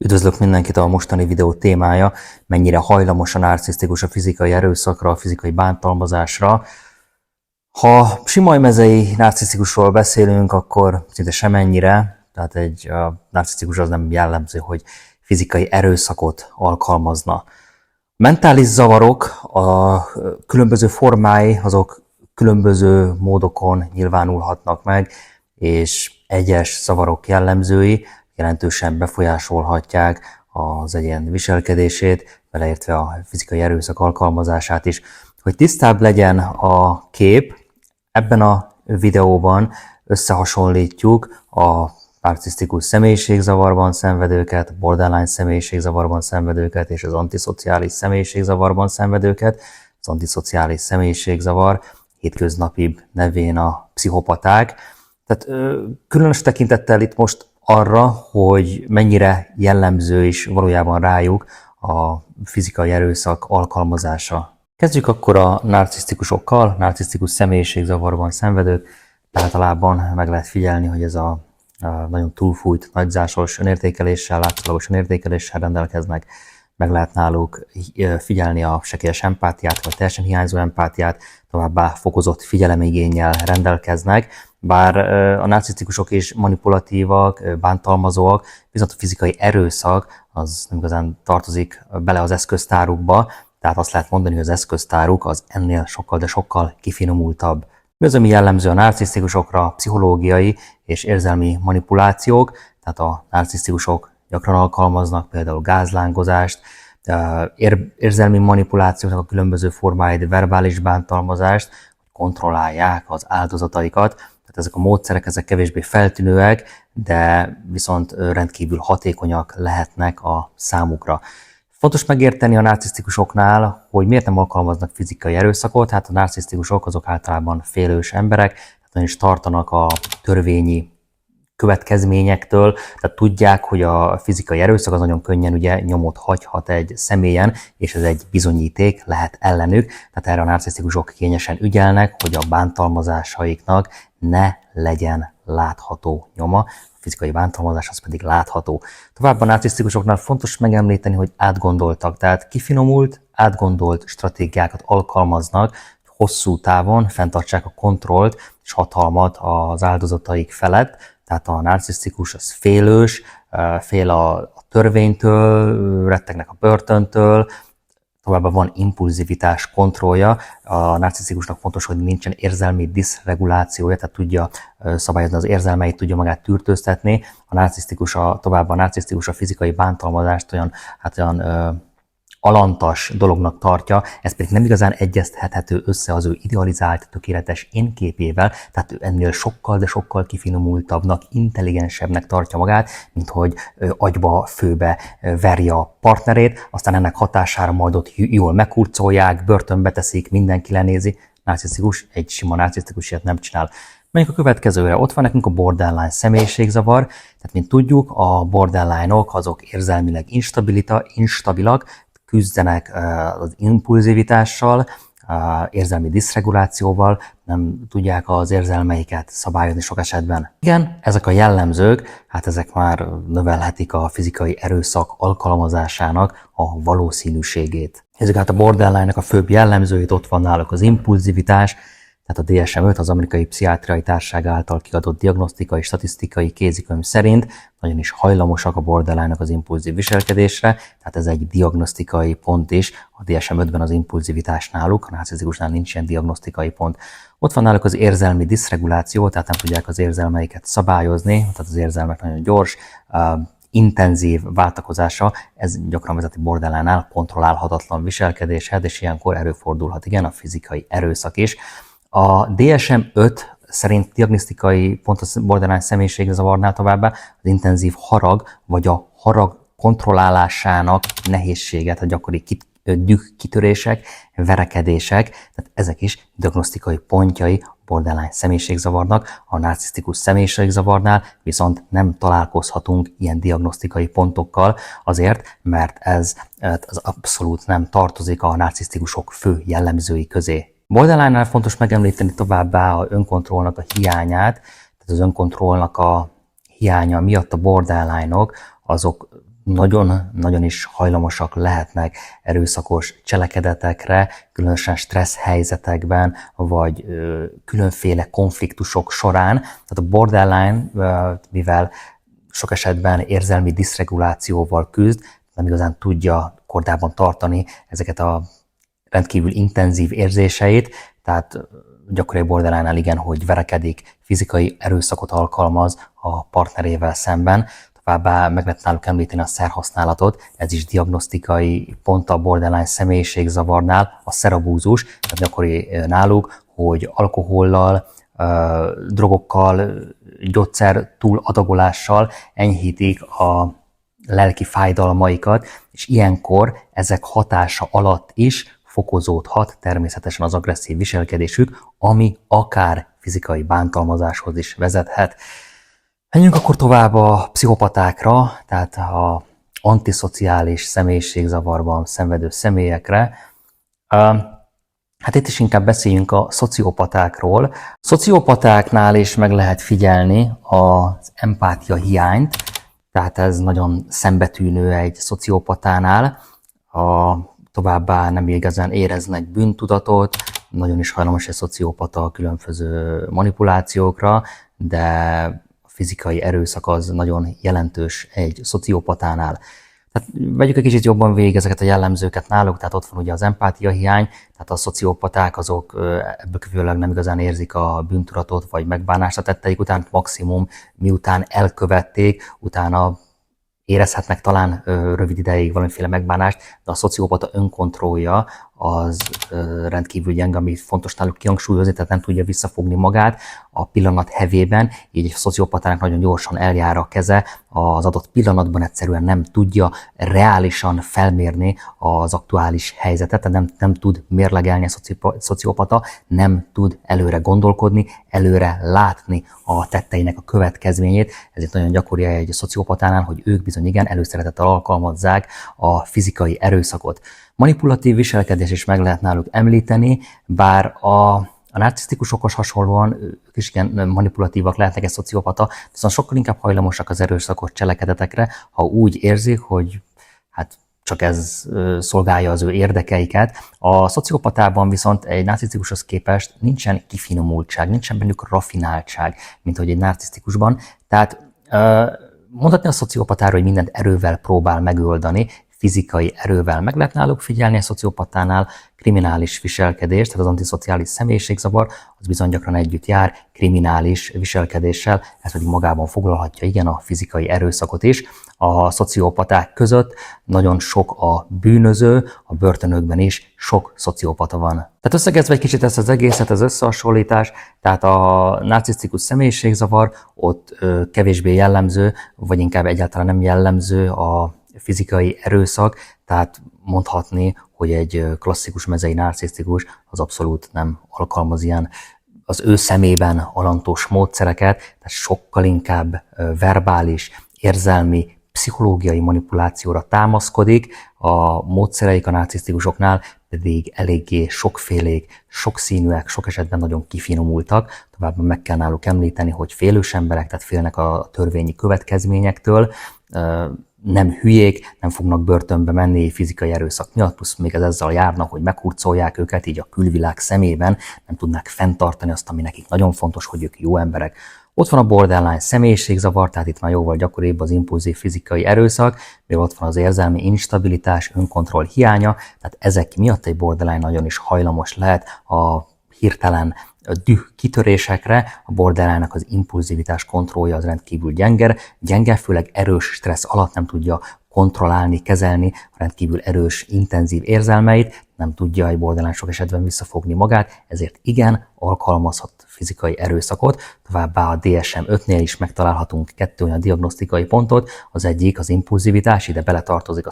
Üdvözlök mindenkit! A mostani videó témája, mennyire hajlamos a narcisztikus a fizikai erőszakra, a fizikai bántalmazásra. Ha simajmezei narcisztikusról beszélünk, akkor szinte semennyire, tehát egy narcisztikus az nem jellemző, hogy fizikai erőszakot alkalmazna. Mentális zavarok, a különböző formái, azok különböző módokon nyilvánulhatnak meg, és egyes zavarok jellemzői jelentősen befolyásolhatják az egyén viselkedését, beleértve a fizikai erőszak alkalmazását is. Hogy tisztább legyen a kép, ebben a videóban összehasonlítjuk a narcisztikus személyiségzavarban szenvedőket, borderline személyiségzavarban szenvedőket és az antiszociális személyiségzavarban szenvedőket. Az antiszociális személyiségzavar hétköznapibb nevén a pszichopaták. Tehát különös tekintettel itt most arra, hogy mennyire jellemző is valójában rájuk a fizikai erőszak alkalmazása. Kezdjük akkor a narcisztikusokkal, narcisztikus személyiségzavarban szenvedők. Általában meg lehet figyelni, hogy ez a nagyon túlfújt, nagyzásos önértékeléssel, látszólagos önértékeléssel rendelkeznek. Meg lehet náluk figyelni a sekélyes empátiát, vagy teljesen hiányzó empátiát, továbbá fokozott figyelemigénnyel rendelkeznek. Bár a narcisztikusok is manipulatívak, bántalmazóak, viszont a fizikai erőszak az nem igazán tartozik bele az eszköztárukba, tehát azt lehet mondani, hogy az eszköztáruk az ennél sokkal, de sokkal kifinomultabb. Mi az, ami jellemző a narcisztikusokra? Pszichológiai és érzelmi manipulációk, tehát a narcisztikusok gyakran alkalmaznak például gázlángozást, érzelmi manipulációknak a különböző formáit, verbális bántalmazást, hogy kontrollálják az áldozataikat. Tehát ezek a módszerek, ezek kevésbé feltűnőek, de viszont rendkívül hatékonyak lehetnek a számukra. Fontos megérteni a narcisztikusoknál, hogy miért nem alkalmaznak fizikai erőszakot. Hát a narcisztikusok azok általában félős emberek, tehát is tartanak a törvényi következményektől, tehát tudják, hogy a fizikai erőszak az nagyon könnyen ugye nyomot hagyhat egy személyen, és ez egy bizonyíték lehet ellenük, tehát erre a narcisztikusok kényesen ügyelnek, hogy a bántalmazásaiknak ne legyen látható nyoma, a fizikai bántalmazás az pedig látható. Továbbá a narcisztikusoknál fontos megemlíteni, hogy átgondoltak, tehát kifinomult, átgondolt stratégiákat alkalmaznak, hogy hosszú távon fenntartsák a kontrollt és hatalmat az áldozataik felett. Tehát a narcisztikus az félős, fél a törvénytől, rettegnek a börtöntől, továbbá van impulzivitás kontrollja. A narcisztikusnak fontos, hogy nincsen érzelmi diszregulációja, tehát tudja szabályozni az érzelmeit, tudja magát tűrtőztetni. Továbbá a narcisztikus a fizikai bántalmazást olyan alantas dolognak tartja, ez pedig nem igazán egyeztethető össze az ő idealizált, tökéletes énképével, tehát ő ennél sokkal, de sokkal kifinomultabbnak, intelligensebbnek tartja magát, mint hogy agyba, főbe verje a partnerét, aztán ennek hatására majd ott jól meghurcolják, börtönbe teszik, mindenki lenézi. Narcisztikus, egy sima narcisztikus ilyet nem csinál. Menjünk a következőre, ott van nekünk a borderline személyiségzavar, tehát mint tudjuk, a borderline-ok azok érzelmileg instabilak, küzdenek az impulzivitással, érzelmi diszregulációval, nem tudják az érzelmeiket szabályozni sok esetben. Igen, ezek a jellemzők, hát ezek már növelhetik a fizikai erőszak alkalmazásának a valószínűségét. Ezek hát a borderline-nak a főbb jellemzőit, ott van náluk az impulzivitás, tehát a DSM-5 az Amerikai Pszichiátriai Társaság által kiadott diagnosztikai, statisztikai kézikönyv szerint nagyon is hajlamosak a borderline-nak az impulzív viselkedésre, tehát ez egy diagnosztikai pont is, a DSM-5-ben az impulzivitás náluk, a narcisztikusnál nincs ilyen diagnosztikai pont. Ott van náluk az érzelmi diszreguláció, tehát nem tudják az érzelmeiket szabályozni, tehát az érzelmek nagyon gyors, intenzív váltakozása, ez gyakran vezeti borderline-nál kontrollálhatatlan viselkedéshez, és ilyenkor előfordulhat igen a fizikai erőszak is. A DSM-5 szerint diagnosztikai pont a borderline személyiségzavarnál továbbá az intenzív harag, vagy a harag kontrollálásának nehézsége, tehát gyakori dühkitörések, verekedések, tehát ezek is diagnosztikai pontjai a borderline személyiségzavarnak, a narcisztikus személyiségzavarnál viszont nem találkozhatunk ilyen diagnosztikai pontokkal, azért, mert ez az abszolút nem tartozik a narcisztikusok fő jellemzői közé. Borderline-nál fontos megemlíteni továbbá a önkontrollnak a hiányát, tehát az önkontrollnak a hiánya miatt a borderline-ok azok nagyon is hajlamosak lehetnek erőszakos cselekedetekre, különösen stressz helyzetekben, vagy különféle konfliktusok során. Tehát a borderline, mivel sok esetben érzelmi diszregulációval küzd, nem igazán tudja kordában tartani ezeket a rendkívül intenzív érzéseit, tehát gyakori borderline-nál igen, hogy verekedik, fizikai erőszakot alkalmaz a partnerével szemben, továbbá meg lehet náluk említeni a szerhasználatot, ez is diagnosztikai pont a borderline személyiségzavarnál, a szerabúzus, tehát gyakori náluk, hogy alkohollal, drogokkal, gyógyszer túladagolással enyhítik a lelki fájdalmaikat, és ilyenkor ezek hatása alatt is fokozódhat természetesen az agresszív viselkedésük, ami akár fizikai bántalmazáshoz is vezethet. Menjünk akkor tovább a pszichopatákra, tehát a antiszociális személyiségzavarban szenvedő személyekre. Hát itt is inkább beszéljünk a szociopatákról. Szociopatáknál is meg lehet figyelni az empátia hiányt, tehát ez nagyon szembetűnő egy szociopatánál. Továbbá nem igazán éreznek bűntudatot, nagyon is hajlamos egy szociopata a különböző manipulációkra, de a fizikai erőszak az nagyon jelentős egy szociopatánál. Tehát vegyük egy kicsit jobban végig ezeket a jellemzőket náluk, tehát ott van ugye az empátia hiány, tehát a szociopaták azok ebből kívülleg nem igazán érzik a bűntudatot vagy megbánást a tetteik után, maximum miután elkövették, utána érezhetnek talán rövid ideig valamiféle megbánást, de a szociopata önkontrollja az rendkívül gyenge, ami fontos náluk kihangsúlyozni, tehát nem tudja visszafogni magát a pillanat hevében, így a szociopatának nagyon gyorsan eljár a keze, az adott pillanatban egyszerűen nem tudja reálisan felmérni az aktuális helyzetet, tehát nem tud mérlegelni a szociopata, nem tud előre gondolkodni, előre látni a tetteinek a következményét, ezért nagyon gyakori egy szociopatánál, hogy ők bizony igen előszeretettel alkalmazzák a fizikai erőszakot. Manipulatív viselkedés is meg lehet náluk említeni, bár a narcisztikusokhoz hasonlóan ők is igen manipulatívak lehetnek egy szociopata, viszont sokkal inkább hajlamosak az erőszakos cselekedetekre, ha úgy érzik, hogy hát csak ez szolgálja az ő érdekeiket. A szociopatában viszont egy narcisztikushoz képest nincsen kifinomultság, nincsen bennük raffináltság, mint hogy egy narcisztikusban. Tehát mondhatni a szociopatáról, hogy mindent erővel próbál megoldani, fizikai erővel. Meg lehet náluk figyelni a szociopatánál kriminális viselkedést, tehát az antiszociális személyiségzavar, az bizony gyakran együtt jár kriminális viselkedéssel, ez pedig magában foglalhatja igen a fizikai erőszakot is. A szociopaták között nagyon sok a bűnöző, a börtönökben is sok szociopata van. Tehát összegezve egy kicsit ezt az egészet, az összehasonlítás, tehát a narcisztikus személyiségzavar ott kevésbé jellemző, vagy inkább egyáltalán nem jellemző a fizikai erőszak, tehát mondhatni, hogy egy klasszikus mezei narcisztikus az abszolút nem alkalmaz ilyen az ő szemében alantós módszereket, tehát sokkal inkább verbális, érzelmi, pszichológiai manipulációra támaszkodik, a módszereik a narcisztikusoknál pedig eléggé sokfélék, sokszínűek, sok esetben nagyon kifinomultak. Továbbá meg kell náluk említeni, hogy félős emberek, tehát félnek a törvényi következményektől, nem hülyék, nem fognak börtönbe menni fizikai erőszak miatt, plusz még ezzel járnak, hogy meghurcolják őket, így a külvilág szemében nem tudnak fenntartani azt, ami nekik nagyon fontos, hogy ők jó emberek. Ott van a borderline személyiségzavar, tehát itt már jóval gyakoribb az impulzív fizikai erőszak, még ott van az érzelmi instabilitás, önkontroll hiánya, tehát ezek miatt egy borderline nagyon is hajlamos lehet a hirtelen düh kitörésekre, a borderline-nak az impulzivitás kontrollja az rendkívül gyenge, főleg erős stressz alatt nem tudja kontrollálni, kezelni a rendkívül erős, intenzív érzelmeit, nem tudja egy borderline sok esetben visszafogni magát, ezért igen, alkalmazhat fizikai erőszakot. Továbbá a DSM-5-nél is megtalálhatunk kettő olyan diagnosztikai pontot, az egyik az impulzivitás, ide beletartozik a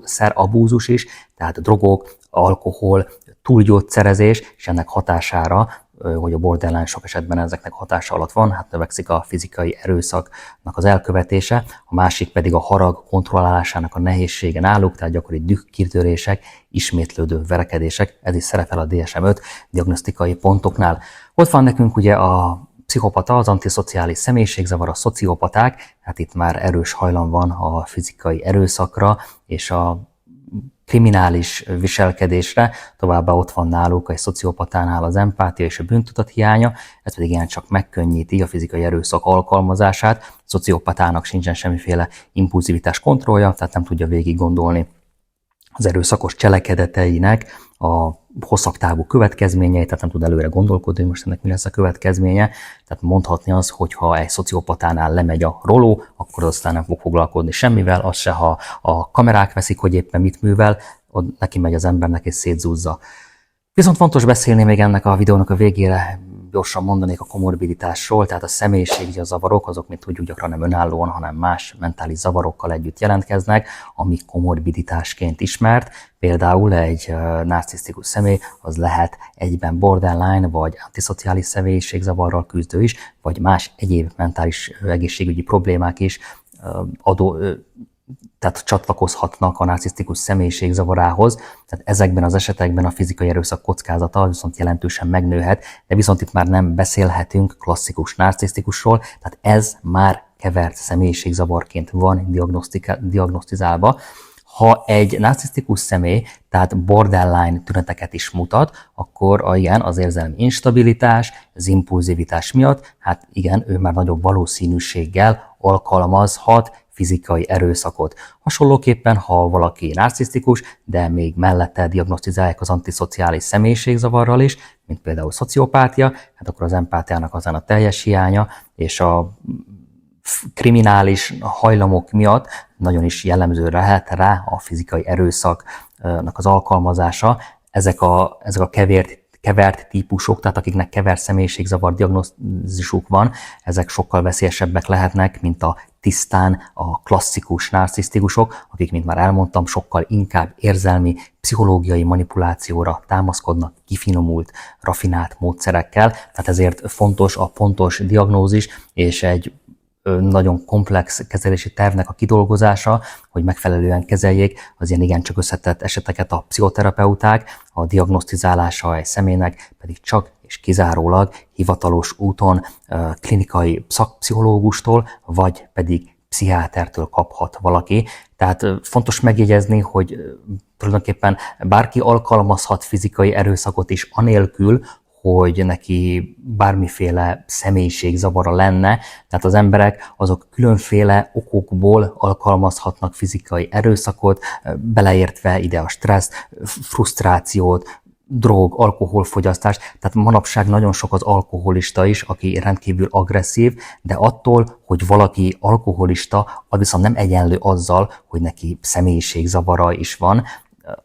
szerabúzus is, tehát drogok, alkohol, túlgyógyszerezés, és ennek hatására, hogy a borderline sok esetben ezeknek hatása alatt van, hát növekszik a fizikai erőszaknak az elkövetése, a másik pedig a harag kontrollálásának a nehézsége náluk, tehát gyakori dühkitörések, ismétlődő verekedések, ez is szerepel a DSM-5 diagnosztikai pontoknál. Ott van nekünk ugye a pszichopata, az antiszociális személyiségzavar, a szociopaták, hát itt már erős hajlam van a fizikai erőszakra és a kriminális viselkedésre, továbbá ott van náluk egy szociopatánál az empátia és a bűntudat hiánya, ez pedig igencsak megkönnyíti a fizikai erőszak alkalmazását, a szociopatának sincsen semmiféle impulzivitás kontrollja, tehát nem tudja végig gondolni az erőszakos cselekedeteinek a hosszabb távú következményei, tehát nem tud előre gondolkodni, hogy most ennek mi lesz a következménye. Tehát mondhatni az, hogy ha egy szociopatánál lemegy a roló, akkor aztán nem fog foglalkozni semmivel, az se, ha a kamerák veszik, hogy éppen mit művel, ott neki megy az embernek és szétzúzza. Viszont fontos beszélni még ennek a videónak a végére, gyorsan mondanék a komorbiditásról, tehát a személyiségzavarok, azok, mint tudjuk, gyakran nem önállóan, hanem más mentális zavarokkal együtt jelentkeznek, ami komorbiditásként ismert. Például egy narcisztikus személy az lehet egyben borderline vagy antiszociális személyiségzavarral küzdő is, vagy más egyéb mentális egészségügyi problémák is tehát csatlakozhatnak a narcisztikus személyiségzavarához, tehát ezekben az esetekben a fizikai erőszak kockázata viszont jelentősen megnőhet, de viszont itt már nem beszélhetünk klasszikus narcisztikusról, tehát ez már kevert személyiségzavarként van diagnosztizálva. Ha egy narcisztikus személy, tehát borderline tüneteket is mutat, akkor igen, az érzelmi instabilitás, az impulzivitás miatt, hát igen, ő már nagyobb valószínűséggel alkalmazhat fizikai erőszakot. Hasonlóképpen, ha valaki narcisztikus, de még mellette diagnosztizálják az antiszociális személyiségzavarral is, mint például szociopátia, hát akkor az empátiának azán a teljes hiánya, és a kriminális hajlamok miatt nagyon is jellemző lehet rá a fizikai erőszaknak az alkalmazása. Ezek a kevert típusok, tehát akiknek kevert személyiségzavar diagnózisuk van, ezek sokkal veszélyesebbek lehetnek, mint a tisztán a klasszikus narcisztikusok, akik, mint már elmondtam, sokkal inkább érzelmi, pszichológiai manipulációra támaszkodnak kifinomult, rafinált módszerekkel, tehát ezért fontos a pontos diagnózis és egy nagyon komplex kezelési tervnek a kidolgozása, hogy megfelelően kezeljék az ilyen igencsak összetett eseteket a pszichoterapeuták, a diagnosztizálása egy személynek pedig csak és kizárólag hivatalos úton klinikai szakpszichológustól, vagy pedig pszichiátertől kaphat valaki. Tehát fontos megjegyezni, hogy tulajdonképpen bárki alkalmazhat fizikai erőszakot is anélkül, hogy neki bármiféle személyiségzavara lenne. Tehát az emberek azok különféle okokból alkalmazhatnak fizikai erőszakot, beleértve ide a stresszt, frusztrációt, drog, alkoholfogyasztás, tehát manapság nagyon sok az alkoholista is, aki rendkívül agresszív, de attól, hogy valaki alkoholista, az viszont nem egyenlő azzal, hogy neki személyiségzavara is van.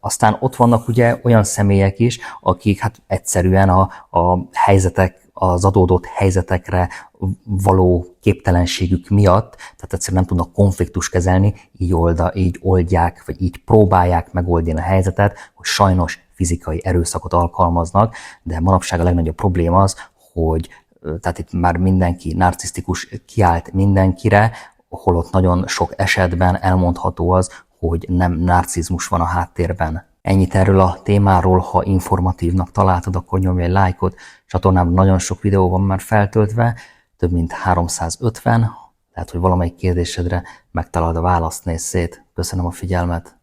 Aztán ott vannak ugye olyan személyek is, akik hát egyszerűen az adódott helyzetekre való képtelenségük miatt, tehát egyszerűen nem tudnak konfliktust kezelni, így oldják, vagy így próbálják megoldani a helyzetet, hogy sajnos fizikai erőszakot alkalmaznak, de manapság a legnagyobb probléma az, hogy tehát itt már mindenki narcisztikus kiállt mindenkire, holott nagyon sok esetben elmondható az, hogy nem narcizmus van a háttérben. Ennyit erről a témáról, ha informatívnak találtad, akkor nyomj egy lájkot. Csatornában nagyon sok videó van már feltöltve, több mint 350, lehet, hogy valamelyik kérdésedre megtalálod a választ, nézz szét. Köszönöm a figyelmet!